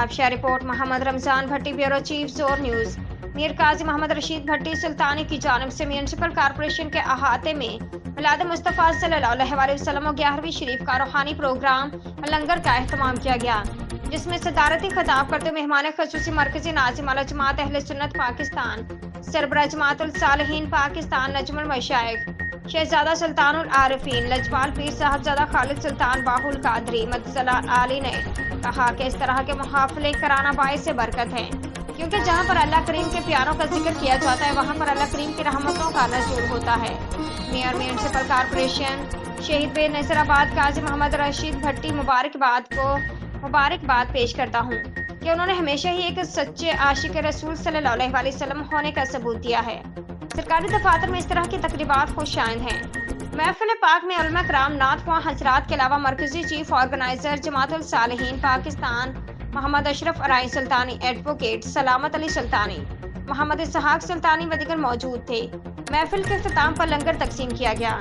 काबशा report Mohammad Ramzan भट्टी, bureau chief, जोर news. Mir काजी मोहम्मद रशीद भट्टी सुल्तानी की जानिब से म्यूनसिपल कॉरपोरेशन के अहाते में मिलाद मुस्तफ़ा सल्लल्लाहु अलैहि वसल्लम और 11वीं शरीफ का रूहानी प्रोग्राम और लंगर का अहतमाम किया गया, जिसमें सदारती खिताब करते हुए मेहमान खसूसी मरकजी नाज़िम आला जमात अहले सुन्नत पाकिस्तान, सरबराह जमातुल सालिहीन पाकिस्तान, नजमुल मशाइख शहजादा सुल्तानुल आरिफीन लजपाल पीर साहबजादा खालिद सुल्तान बाहुल कादरी मदसला आली ने कहा कि इस तरह के मुहाफले कराना बाइस से बरकत है, क्योंकि जहाँ पर अल्लाह करीम के प्यारों का जिक्र किया जाता है वहाँ पर अल्लाह करीम की रहमतों का नज़ूल होता है। मेयर म्यूनसिपल कॉरपोरेशन शहीद बे नजराबाद काजी मोहम्मद रशीद भट्टी मुबारकबाद पेश करता हूँ कि उन्होंने हमेशा ही एक सच्चे आशिक रसूल सल्लल्लाहु अलैहि वसल्लम होने का सबूत दिया है। सरकारी दफातर में इस तरह की तकरीबात खुशाइंद हैं। महफिल पाक में उलमा कराम, नात ख्वां हजरात के अलावा मरकजी चीफ ऑर्गेनाइजर जमातुल सालिहीन पाकिस्तान मोहम्मद अशरफ अराई सुल्तानी, एडवोकेट सलामत अली सुल्तानी, मोहम्मद इसहाक सुल्तानी व दीगर मौजूद थे। महफिल के इख्तिताम पर लंगर तकसीम किया गया।